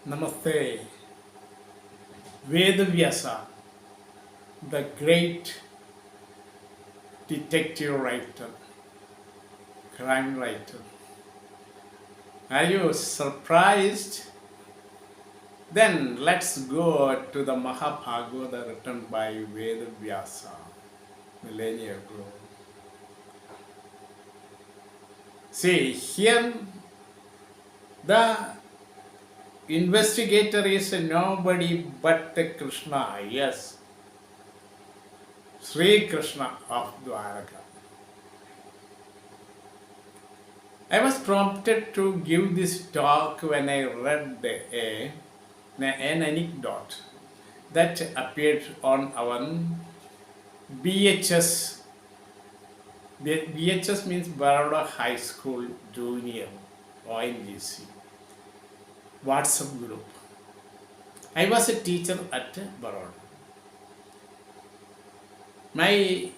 Namaste. Veda Vyasa, the great detective writer, crime writer. Are you surprised? Then let's go to the Mahabharata written by Veda Vyasa millennia ago. See, here the investigator is nobody but Krishna, yes, Sri Krishna of Dwaraka. I was prompted to give this talk when I read an anecdote that appeared on our BHS. BHS means Baroda High School Junior ONGC WhatsApp group. I was a teacher at Baroda. My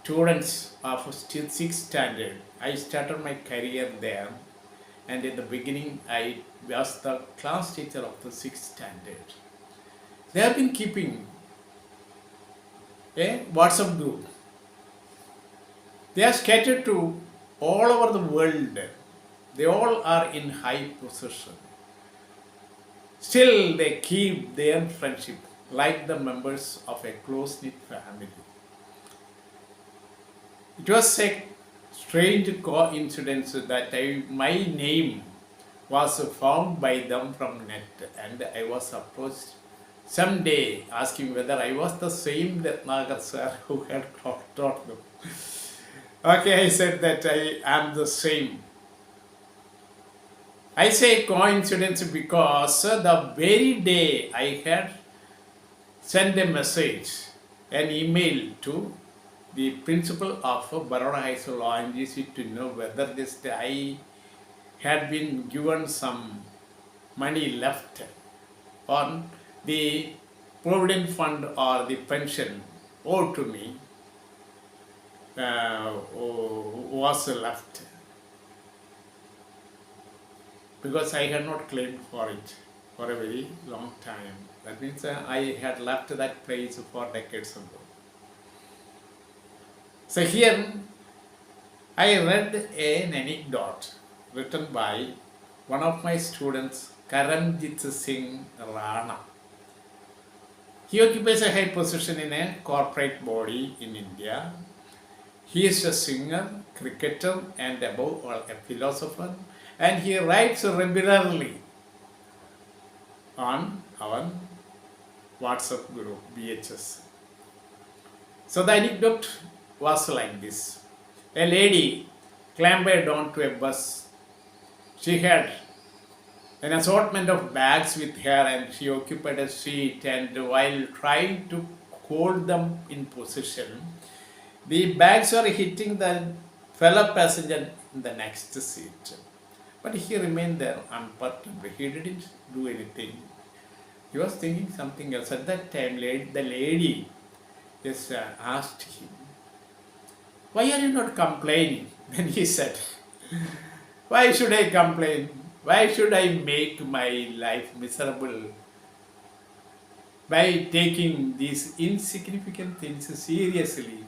students of 6th standard, I started my career there, and in the beginning I was the class teacher of the 6th standard. They have been keeping a WhatsApp group. They are scattered to all over the world. They all are in high position. Still, they keep their friendship like the members of a close-knit family. It was a strange coincidence that my name was found by them from net, and I was approached someday asking whether I was the same Nagar sir who had taught them. Okay, I said that I am the same. I say coincidence because the very day I had sent a message, an email to the principal of Baroda High School ONGC to know whether I had been given some money left on the provident fund or the pension owed to me was left, because I had not claimed for it for a very long time. That means I had left that place for decades ago. So here I read an anecdote written by one of my students, Karanjit Singh Rana. He occupies a high position in a corporate body in India. He is a singer, cricketer, and above all a philosopher, and he writes regularly on our WhatsApp group, BHS. So the anecdote was like this. A lady clambered onto a bus. She had an assortment of bags with her, and she occupied a seat, and while trying to hold them in position, the bags were hitting the fellow passenger in the next seat. But he remained there unperturbed. He didn't do anything. He was thinking something else. At that time, the lady just asked him, "Why are you not complaining?" Then he said, "Why should I complain? Why should I make my life miserable by taking these insignificant things seriously?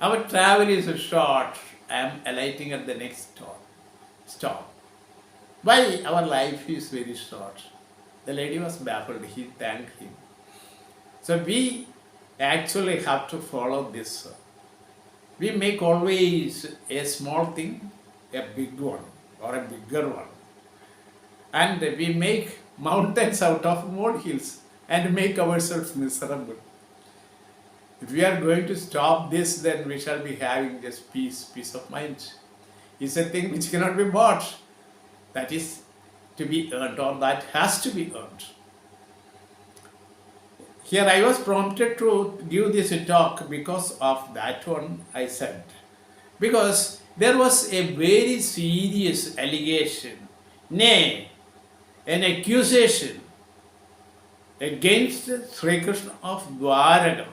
Our travel is short. I am alighting at the next stop. Why our life is very short?" The lady was baffled. He thanked him. So we actually have to follow this. We make always a small thing a big one or a bigger one. And we make mountains out of molehills and make ourselves miserable. If we are going to stop this, then we shall be having just peace of mind. It's a thing which cannot be bought. That is to be earned, or that has to be earned. Here I was prompted to give this talk because of that one I said. Because there was a very serious allegation, nay, an accusation against Sri Krishna of Dwaraka,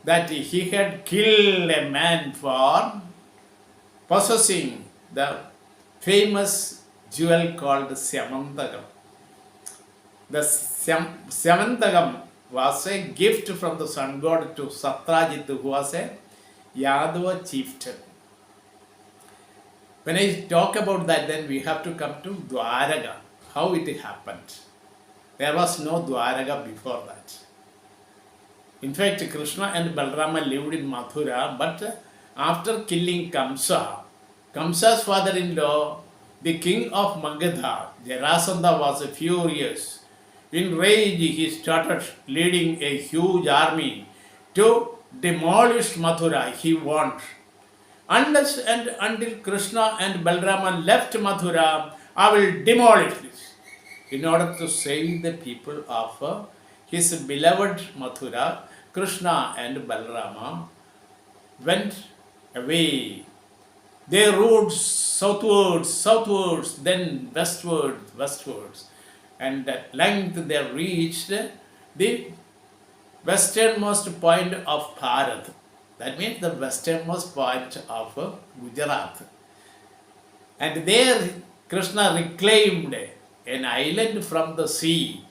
that he had killed a man for possessing the famous jewel called Syamantak. The Syamantakam was a gift from the sun god to Satrajit, who was a Yadava chieftain. When I talk about that, then we have to come to Dwaraga, how it happened. There was no Dwaraga before that. In fact, Krishna and Balarama lived in Mathura, but after killing Kamsa, Kamsa's father-in-law, the king of Magadha, Jarasandha, was furious. In rage, he started leading a huge army to demolish Mathura. He warned, unless and until Krishna and Balarama left Mathura, I will demolish this. In order to save the people of his beloved Mathura, Krishna and Balarama went away. They rode southwards, then westwards. And at length they reached the westernmost point of Bharat. That means the westernmost point of Gujarat. And there Krishna reclaimed an island from the sea.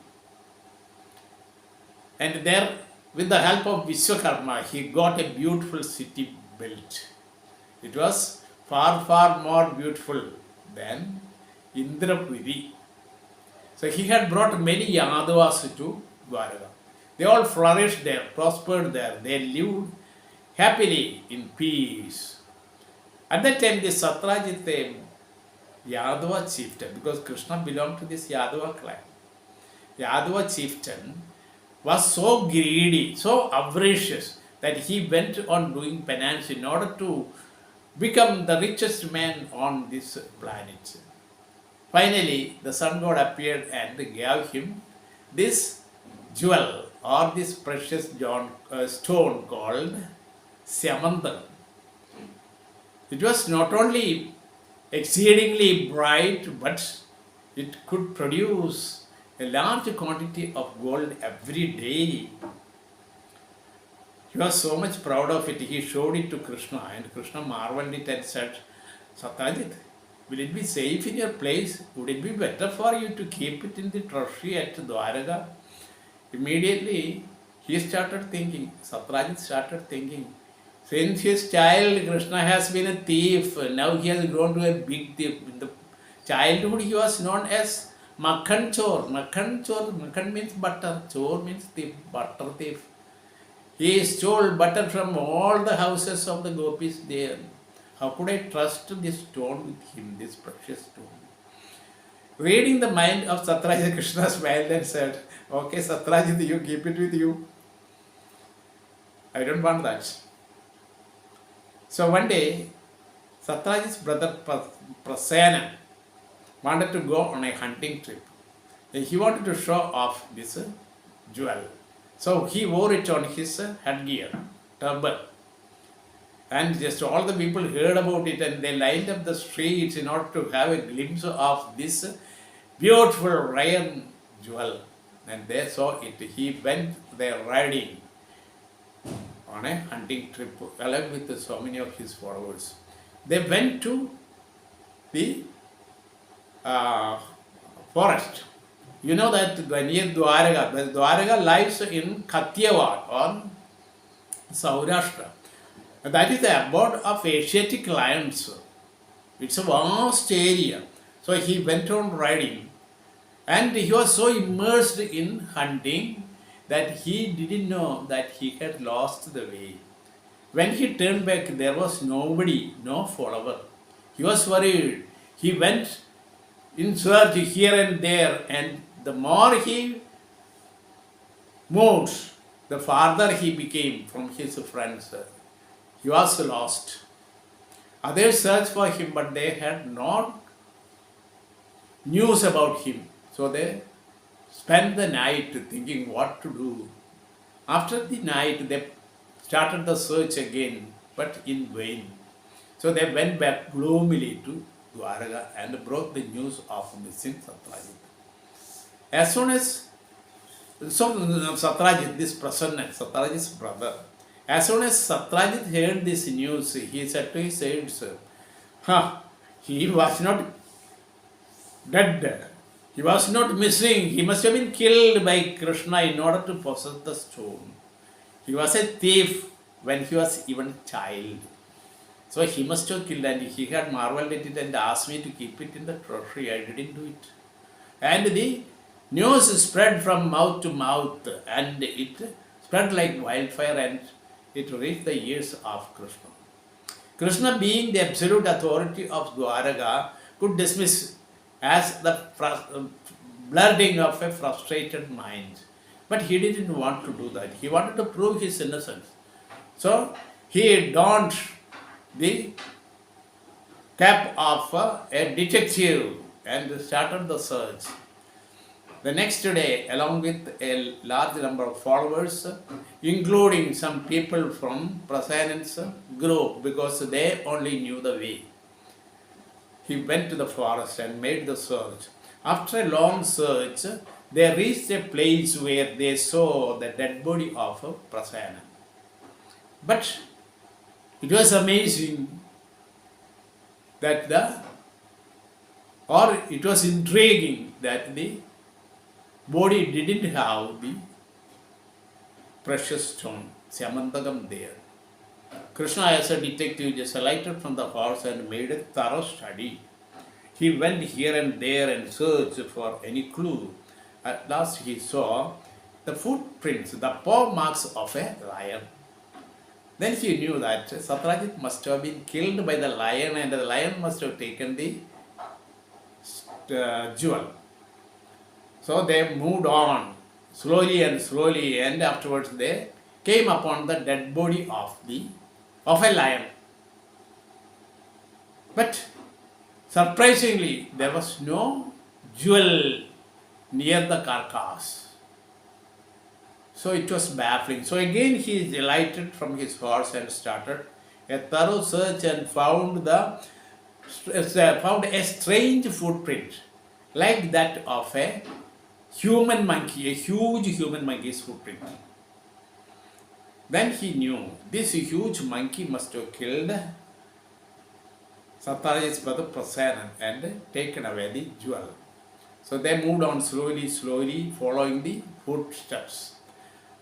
And there, with the help of Vishwakarma, he got a beautiful city built. It was far more beautiful than Indrapuri. So he had brought many Yadavas to Dwaraka. They all flourished there, prospered there. They lived happily in peace. At that time, the Satrajit, the Yadava chieftain, because Krishna belonged to this Yadava clan, Yadava chieftain was so greedy, so avaricious, that he went on doing penance in order to become the richest man on this planet. Finally, the sun god appeared and gave him this jewel or this precious stone called Syamantak. It was not only exceedingly bright, but it could produce a large quantity of gold every day. He was so much proud of it, he showed it to Krishna, and Krishna marveled it and said, Satyajit, will it be safe in your place? Would it be better for you to keep it in the treasury at Dwaraka? Immediately, he started thinking, Satyajit started thinking, since his child Krishna has been a thief, now he has grown to a big thief. In the childhood, he was known as Makhan Chor. Makhan means butter, Chor means thief, butter thief. He stole butter from all the houses of the gopis there. How could I trust this stone with him, this precious stone? Reading the mind of Satyajit, Krishna smiled and said, okay, Satyajit, you keep it with you. I don't want that. So one day, Satyajit's brother Prasena wanted to go on a hunting trip. He wanted to show off this jewel. So he wore it on his headgear, turban. And just all the people heard about it and they lined up the streets in order to have a glimpse of this beautiful rare jewel. And they saw it. He went there riding on a hunting trip along with so many of his followers. They went to the forest. You know that near Dwaraka lies in Kathiawar or Saurashtra. That is the abode of Asiatic lions. It's a vast area. So he went on riding and he was so immersed in hunting that he didn't know that he had lost the way. When he turned back, there was nobody, no follower. He was worried. He went in search here and there, and the more he moved, the farther he became from his friends. He was lost. Others searched for him, but they had no news about him. So they spent the night thinking what to do. After the night, they started the search again, but in vain. So they went back gloomily to Dwaraka and brought the news of missing Satyajit. As soon as Satyajit, this Prasanna, Satyajit's brother, as soon as Satyajit heard this news, he said to his aides, he was not dead. He was not missing. He must have been killed by Krishna in order to possess the stone. He was a thief when he was even a child. So he must have killed, and he had marveled at it and asked me to keep it in the treasury. I didn't do it. And the news spread from mouth to mouth, and it spread like wildfire, and it reached the ears of Krishna. Krishna, being the absolute authority of Dwaraka, could dismiss as the blurring of a frustrated mind. But he didn't want to do that. He wanted to prove his innocence. So he donned the cap of a detective and started the search. The next day, along with a large number of followers, including some people from Prasanan's group, because they only knew the way, he went to the forest and made the search. After a long search, they reached a place where they saw the dead body of Prasanan. But it was amazing that it was intriguing that the body didn't have the precious stone, Syamantakam, there. Krishna, as a detective, just alighted from the horse and made a thorough study. He went here and there and searched for any clue. At last he saw the footprints, the paw marks of a lion. Then he knew that Satyajit must have been killed by the lion, and the lion must have taken the jewel. So they moved on slowly, and afterwards they came upon the dead body of a lion. But surprisingly, there was no jewel near the carcass. So it was baffling. So again he alighted from his horse and started a thorough search and found a strange footprint like that of a human monkey, a huge human monkey's footprint. Then he knew this huge monkey must have killed Satyajit's brother Prasanan and taken away the jewel. So they moved on slowly, following the footsteps.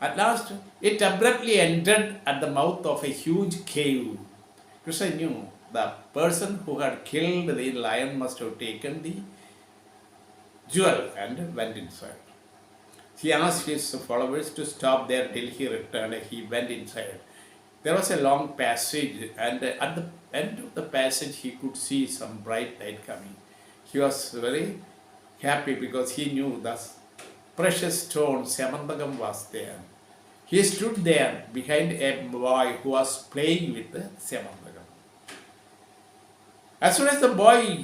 At last, it abruptly entered at the mouth of a huge cave. Krishna knew the person who had killed the lion must have taken the jewel and went inside. He asked his followers to stop there till he returned. He went inside. There was a long passage, and at the end of the passage he could see some bright light coming. He was very happy because he knew the precious stone Syamantakam was there. He stood there behind a boy who was playing with the Syamantakam. As soon as the boy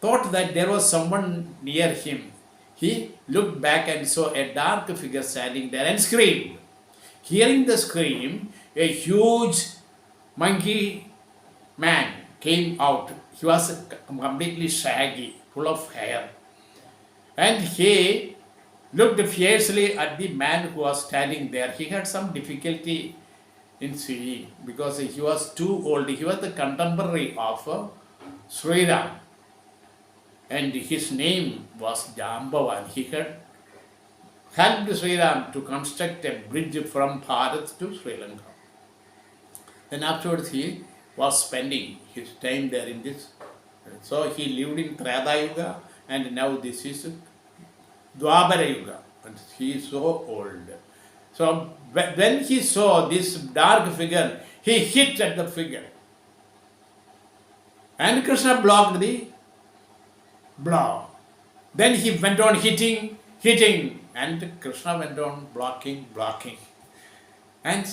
thought that there was someone near him, he looked back and saw a dark figure standing there and screamed. Hearing the scream, a huge monkey man came out. He was completely shaggy, full of hair. And he looked fiercely at the man who was standing there. He had some difficulty in seeing because he was too old. He was the contemporary of Sri Ram. And his name was Jambavan. He had helped Sri Ram to construct a bridge from Bharat to Sri Lanka. Then afterwards he was spending his time there in this. So he lived in Treta Yuga, and now this is Dwapara Yuga, and he is so old. So when he saw this dark figure, he hit at the figure. And Krishna blocked the blow. Then he went on hitting, and Krishna went on blocking. And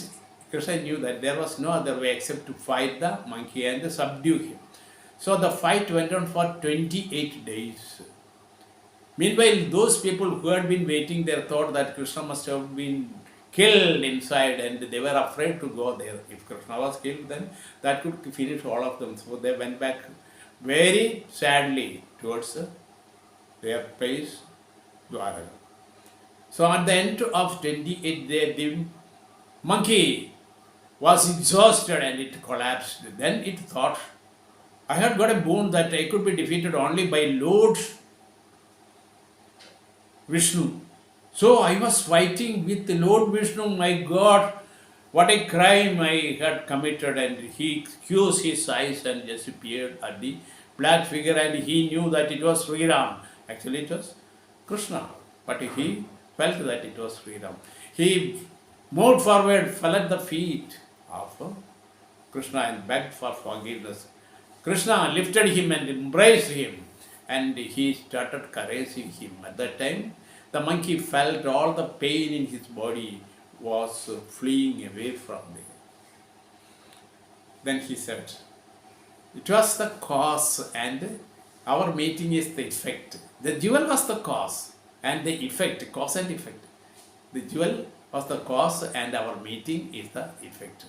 Krishna knew that there was no other way except to fight the monkey and subdue him. So the fight went on for 28 days. Meanwhile, those people who had been waiting there thought that Krishna must have been killed inside, and they were afraid to go there. If Krishna was killed, then that could finish all of them. So they went back very sadly towards their place, Dwaraka. So at the end of 28 days, the monkey was exhausted and it collapsed. Then it thought I had got a boon that I could be defeated only by Lord Vishnu. So I was fighting with the Lord Vishnu, my God, what a crime I had committed. And he closed his eyes and just appeared at the black figure, and he knew that it was Sri Ram. Actually, it was Krishna, but he felt that it was Sri Ram. He moved forward, fell at the feet of Krishna and begged for forgiveness. Krishna lifted him and embraced him, and he started caressing him. At that time, the monkey felt all the pain in his body was fleeing away from him. Then he said, it was the cause and our meeting is the effect. The jewel was the cause and the effect, cause and effect. The jewel was the cause and our meeting is the effect.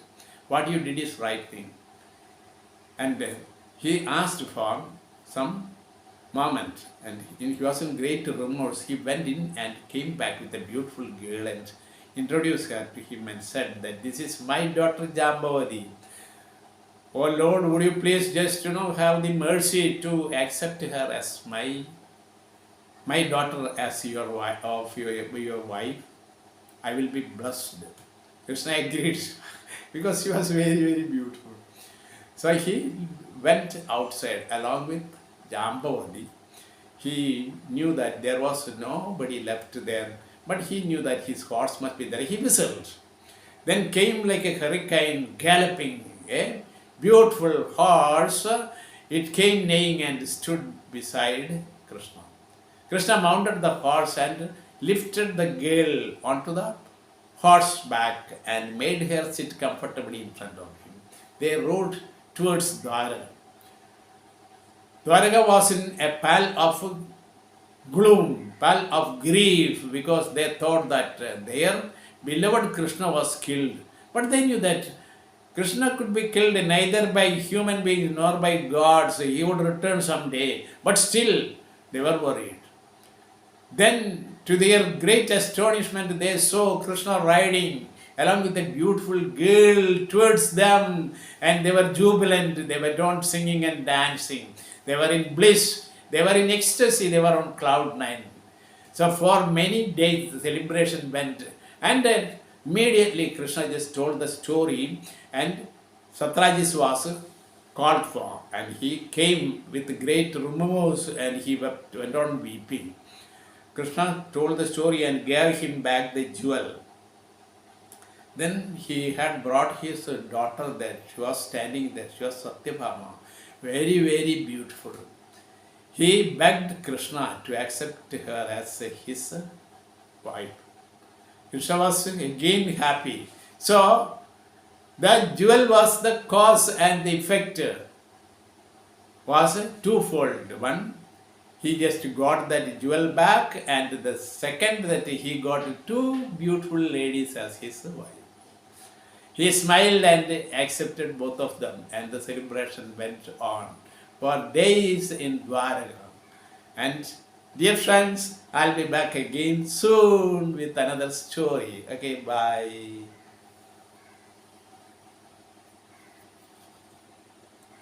What you did is right thing. And he asked for some moment, and he was in great remorse. He went in and came back with a beautiful girl and introduced her to him and said that this is my daughter Jambavati. Oh Lord, would you please just have the mercy to accept her as my daughter, as your wife, your wife. I will be blessed. Krishna agreed because she was very, very beautiful. So he went outside along with Jambavati. He knew that there was nobody left there, but he knew that his horse must be there. He whistled. Then came like a hurricane galloping, a beautiful horse. It came neighing and stood beside Krishna. Krishna mounted the horse and lifted the girl onto the horseback and made her sit comfortably in front of him. They rode towards Dwaraka. Dwaraka was in a pall of gloom, pall of grief, because they thought that their beloved Krishna was killed. But they knew that Krishna could be killed neither by human beings nor by gods. He would return someday. But still, they were worried. Then, to their great astonishment, they saw Krishna riding along with a beautiful girl towards them, and they were jubilant. They were not singing and dancing. They were in bliss. They were in ecstasy. They were on cloud nine. So for many days, the celebration went. And then immediately Krishna just told the story, and Satyajit was called for. And he came with great remorse, and he went on weeping. Krishna told the story and gave him back the jewel. Then he had brought his daughter there. She was standing there. She was Satyabhama. Very, very beautiful. He begged Krishna to accept her as his wife. Krishna was again happy. So, the jewel was the cause and the effect was twofold. One, he just got that jewel back, and the second, that he got two beautiful ladies as his wife. He smiled and accepted both of them, and the celebration went on for days in Dwaraka. And dear friends, I'll be back again soon with another story. Okay, bye.